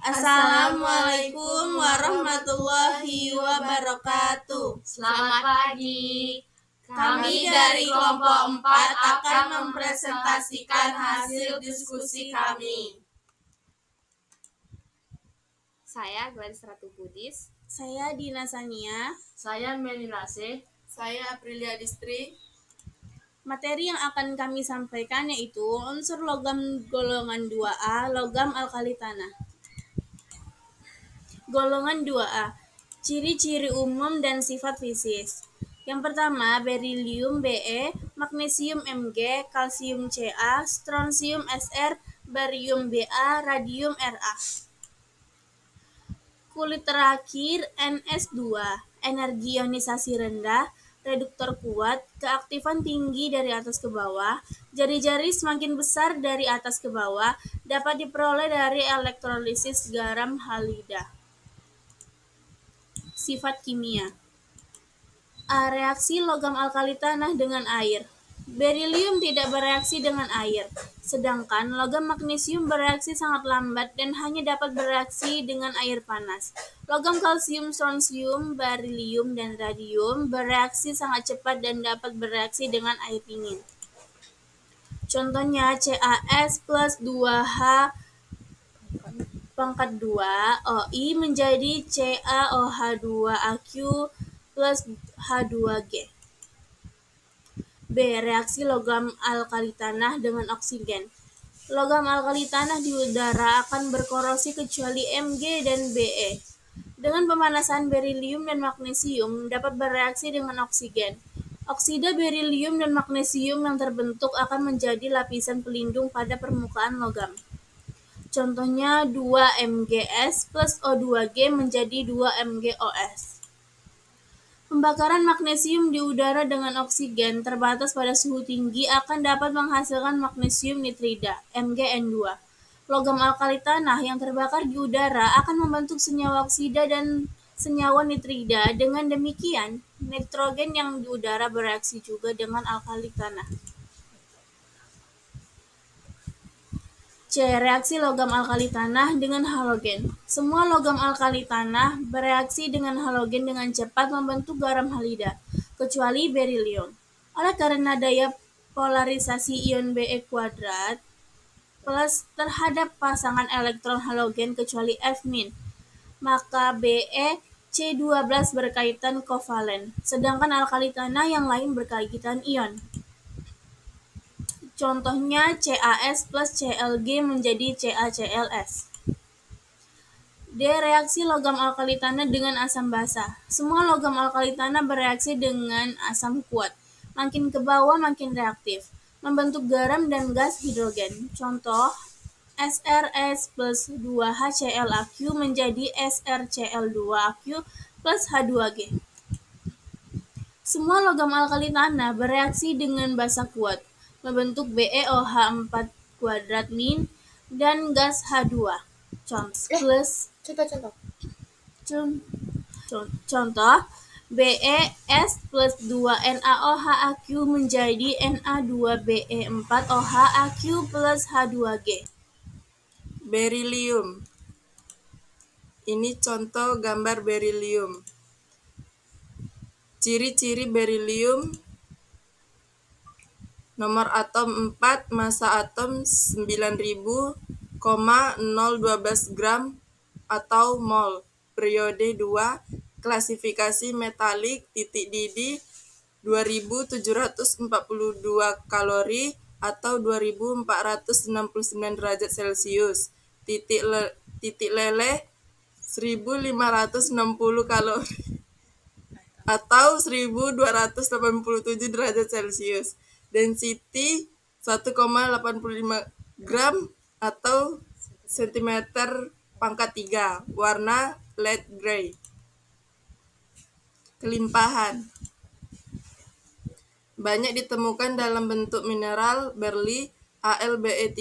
Assalamualaikum warahmatullahi wabarakatuh. Selamat pagi. Kami dari kelompok 4 akan mempresentasikan hasil diskusi kami. Saya Gladys Ratu Budis. Saya Dina Sania. Saya Melilase. Saya Aprilia Distri. Materi yang akan kami sampaikan yaitu unsur logam golongan 2A, logam alkali tanah. Golongan 2A, ciri-ciri umum dan sifat fisis. Yang pertama, berilium Be, magnesium Mg, kalsium Ca, strontium Sr, barium Ba, radium Ra. Kulit terakhir Ns2, energi ionisasi rendah, reduktor kuat, keaktifan tinggi dari atas ke bawah, jari-jari semakin besar dari atas ke bawah, dapat diperoleh dari elektrolisis garam halida. Sifat kimia. Reaksi logam alkali tanah dengan air. Berilium tidak bereaksi dengan air, sedangkan logam magnesium bereaksi sangat lambat dan hanya dapat bereaksi dengan air panas. Logam kalsium, strontium, berilium, dan radium bereaksi sangat cepat dan dapat bereaksi dengan air dingin. Contohnya CaS plus 2H pangkat 2 OI menjadi CaOH2AQ plus H2G. B. Reaksi logam alkali tanah dengan oksigen. Logam alkali tanah di udara akan berkorosi kecuali Mg dan Be. Dengan pemanasan berilium dan magnesium dapat bereaksi dengan oksigen. Oksida berilium dan magnesium yang terbentuk akan menjadi lapisan pelindung pada permukaan logam. Contohnya 2MgS plus O2G menjadi 2MgOS. Pembakaran magnesium di udara dengan oksigen terbatas pada suhu tinggi akan dapat menghasilkan magnesium nitrida, MgN2. Logam alkali tanah yang terbakar di udara akan membentuk senyawa oksida dan senyawa nitrida. Dengan demikian, nitrogen yang di udara bereaksi juga dengan alkali tanah. C. Reaksi logam alkali tanah dengan halogen. Semua logam alkali tanah bereaksi dengan halogen dengan cepat membentuk garam halida, kecuali berilium. Oleh karena daya polarisasi ion Be kuadrat plus terhadap pasangan elektron halogen kecuali F-, maka Be C12 berkaitan kovalen, sedangkan alkali tanah yang lain berkaitan ion. Contohnya CaS plus Clg menjadi CaClS. D. Reaksi logam alkali tanah dengan asam basa. Semua logam alkali tanah bereaksi dengan asam kuat. Makin ke bawah makin reaktif, membentuk garam dan gas hidrogen. Contoh, SrS plus 2HClAq menjadi SrCl2Aq plus H2G. Semua logam alkali tanah bereaksi dengan basa kuat, membentuk BeOH4 kuadrat min dan gas H2 contoh BeS plus 2NaOHAQ menjadi Na2Be4OHAQ plus H2G. Berilium. Ini contoh gambar berilium. Ciri-ciri berilium: nomor atom 4, massa atom 9.000,012 gram atau mol, periode 2, klasifikasi metalik, titik didih 2742 kalori atau 2469 derajat Celcius, titik leleh 1560 kalori atau 1287 derajat Celcius. Density 1,85 gram atau cm pangkat 3, warna light gray. Kelimpahan. Banyak ditemukan dalam bentuk mineral berli AlBe3,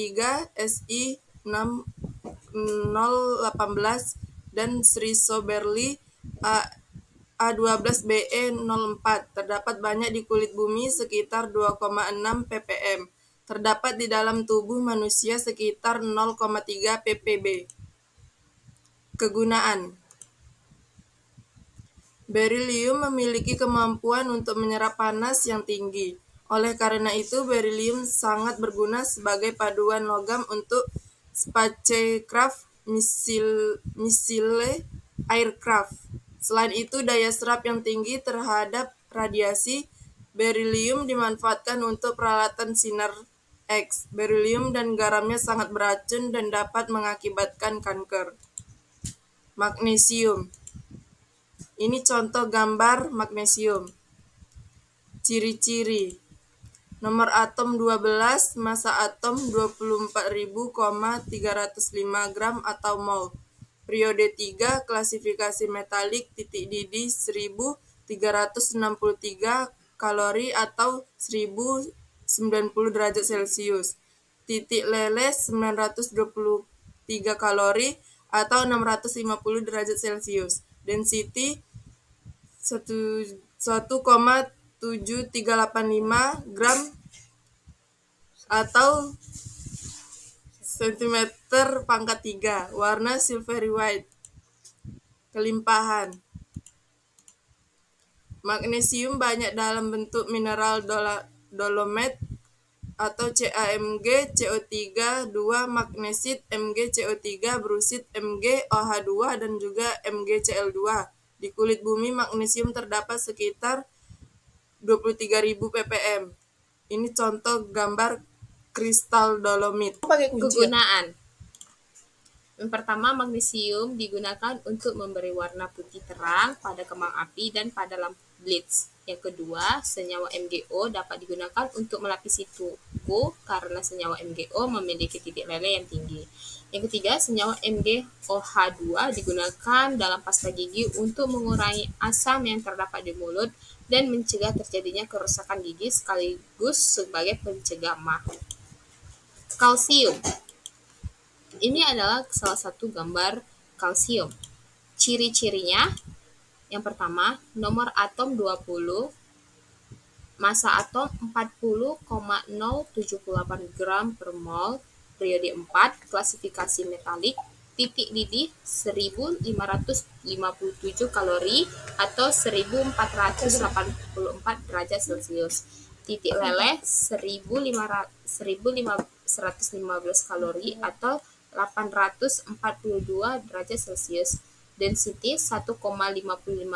Si6018 dan chrysoberli A12Be04. Terdapat banyak di kulit bumi sekitar 2,6 ppm. Terdapat di dalam tubuh manusia sekitar 0,3 ppb. Kegunaan. Berilium memiliki kemampuan untuk menyerap panas yang tinggi. Oleh karena itu, berilium sangat berguna sebagai paduan logam untuk spacecraft, misile, aircraft. Selain itu, daya serap yang tinggi terhadap radiasi. Berilium dimanfaatkan untuk peralatan sinar X. Berilium dan garamnya sangat beracun dan dapat mengakibatkan kanker. Magnesium. Ini contoh gambar magnesium. Ciri-ciri. Nomor atom 12, massa atom 24.305 gram atau mol. Periode 3, klasifikasi metalik, titik didih 1363 kalori atau 1090 derajat Celcius. Titik leleh 923 kalori atau 650 derajat Celcius. Density 1,7385 gram atau cm/3. Warna silvery white. Kelimpahan. Magnesium banyak dalam bentuk mineral dolomite atau CaMg, CO3, 2 magnesit, MgCO3, brusit, MgOH2, dan juga MgCl2. Di kulit bumi, magnesium terdapat sekitar 23.000 ppm. Ini contoh gambar kristal dolomit. Kegunaan. Yang pertama, magnesium digunakan untuk memberi warna putih terang pada kembang api dan pada lampu blitz. Yang kedua, senyawa MgO dapat digunakan untuk melapisi tubuh karena senyawa MgO memiliki titik leleh yang tinggi. Yang ketiga, senyawa MgOH2 digunakan dalam pasta gigi untuk mengurangi asam yang terdapat di mulut dan mencegah terjadinya kerusakan gigi sekaligus sebagai pencegah MAH. Kalsium. Ini adalah salah satu gambar kalsium. Ciri-cirinya, yang pertama, nomor atom 20, massa atom 40,078 gram per mol, periode 4, klasifikasi metalik, titik didih 1557 kalori atau 1484 derajat Celcius. Titik leleh 1115 kalori atau 842 derajat Celcius. Density 1,55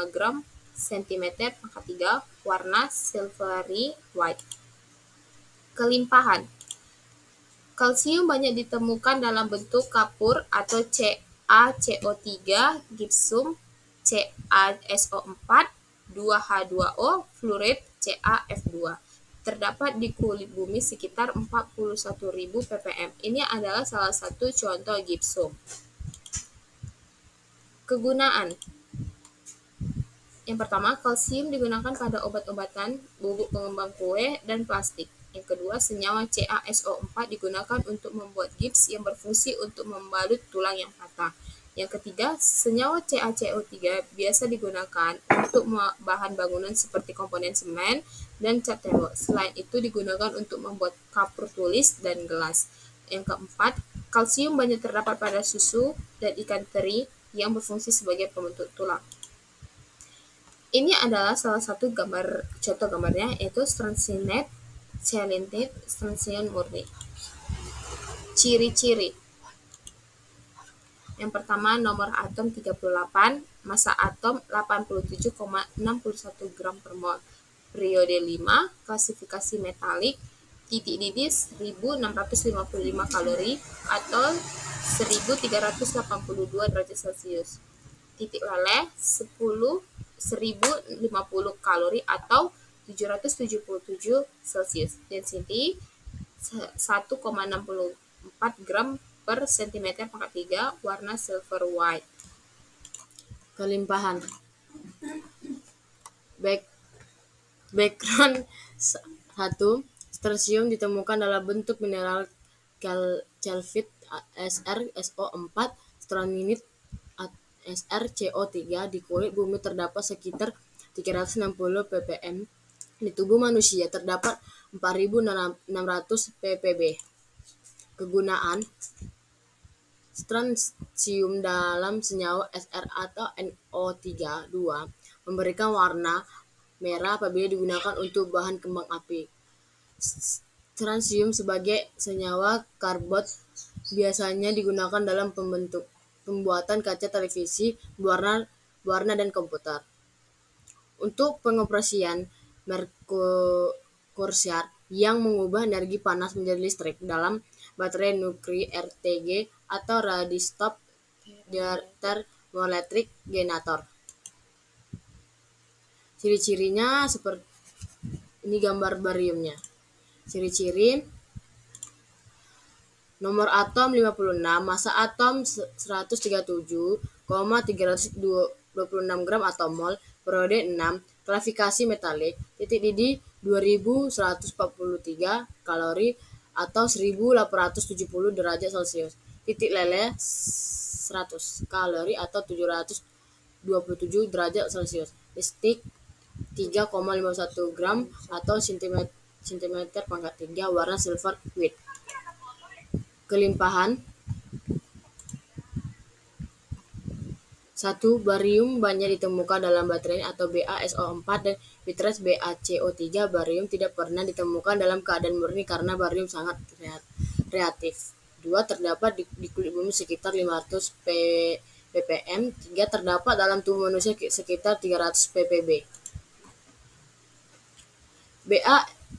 gram cm/3, warna silvery white. Kelimpahan. Kalsium banyak ditemukan dalam bentuk kapur atau CaCO3, gipsum, CaSO4, 2H2O, fluorid, CaF2. Terdapat di kulit bumi sekitar 41.000 ppm. Ini adalah salah satu contoh gipsum. Kegunaan. Yang pertama, kalsium digunakan pada obat-obatan, bubuk pengembang kue, dan plastik. Yang kedua, senyawa CaSO4 digunakan untuk membuat gips yang berfungsi untuk membalut tulang yang patah. Yang ketiga, senyawa CaCO3 biasa digunakan untuk bahan bangunan seperti komponen semen dan cat tembok. Selain itu digunakan untuk membuat kapur tulis dan gelas. Yang keempat, kalsium banyak terdapat pada susu dan ikan teri yang berfungsi sebagai pembentuk tulang. Ini adalah salah satu contoh gambarnya, yaitu strontium, selenite, strontium murni. Ciri-ciri. Yang pertama, nomor atom 38, massa atom 87,61 gram per mol. Periode 5, klasifikasi metalik, titik didih 1655 kalori atau 1382 derajat Celcius. Titik leleh 1050 kalori atau 777 Celcius. Density 1,64 gram per cm/3, warna silver white. Kelimpahan. Background 1. Strontium ditemukan dalam bentuk mineral chelfit SrSO4, strontium SrCO3. Di kulit bumi terdapat sekitar 360 ppm. Di tubuh manusia terdapat 4.600 ppb. Kegunaan. Strontium dalam senyawa Sr atau NO3 memberikan warna merah apabila digunakan untuk bahan kembang api. Strontium sebagai senyawa karbon biasanya digunakan dalam pembuatan kaca televisi berwarna dan komputer. Untuk pengoperasian Mercury yang mengubah energi panas menjadi listrik dalam baterai nuklir RTG atau radiostop thermoelectric generator. Ciri-cirinya seperti ini gambar bariumnya. Ciri-ciri: nomor atom 56, massa atom 137,326 gram atau mol, periode 6, klasifikasi metalik, titik didih 2143 kalori atau 1870 derajat Celcius, titik leleh 100 kalori atau 727 derajat Celcius, listrik 3,51 gram atau cm/3, warna silver white. Kelimpahan: 1. Barium banyak ditemukan dalam baterai atau BaSO4 dan Bitras BaCO3. Barium tidak pernah ditemukan dalam keadaan murni karena barium sangat reaktif. 2. Terdapat di kulit bumi sekitar 500 ppm. 3. Terdapat dalam tubuh manusia sekitar 300 ppb.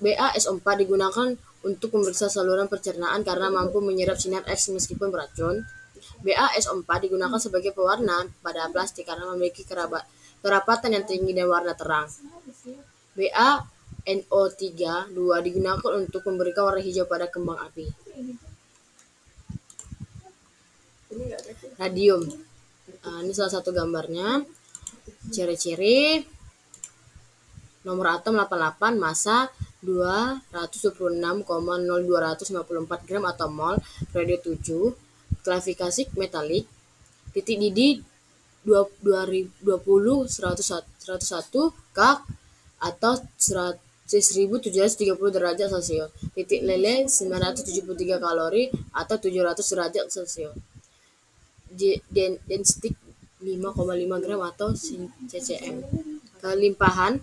BaSO4 digunakan untuk memeriksa saluran pencernaan karena mampu menyerap sinar X meskipun beracun. BaSO4 digunakan sebagai pewarna pada plastik karena memiliki kerapatan yang tinggi dan warna terang. BaNO3 digunakan untuk memberikan warna hijau pada kembang api. Radium. Ini salah satu gambarnya. Ciri-ciri: nomor atom 88, massa 226,0254 gram atau mol, periode 7, klasifikasi metalik, titik didih 20-101 K atau 1730 derajat Celcius, titik leleh 973 kalori atau 700 derajat Celcius, density 5,5 gram atau cc/m. Kelimpahan: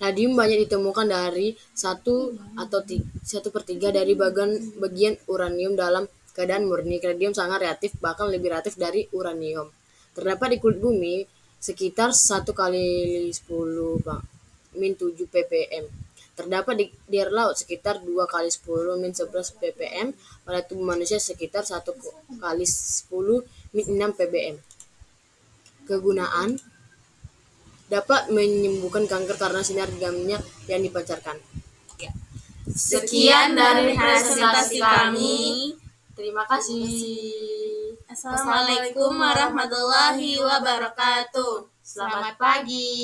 radium banyak ditemukan dari 1/3 dari bagian uranium dalam keadaan murni. Radium sangat reaktif, bahkan lebih reaktif dari uranium. Terdapat di kulit bumi sekitar 1×10⁻⁷ ppm. Terdapat di air laut sekitar 2×10⁻11 ppm. Pada tubuh manusia sekitar 1×10⁻⁶ ppm. Kegunaan: dapat menyembuhkan kanker karena sinar gamma yang dipancarkan. Sekian dari presentasi kami. Terima kasih. Assalamualaikum warahmatullahi wabarakatuh. Selamat pagi.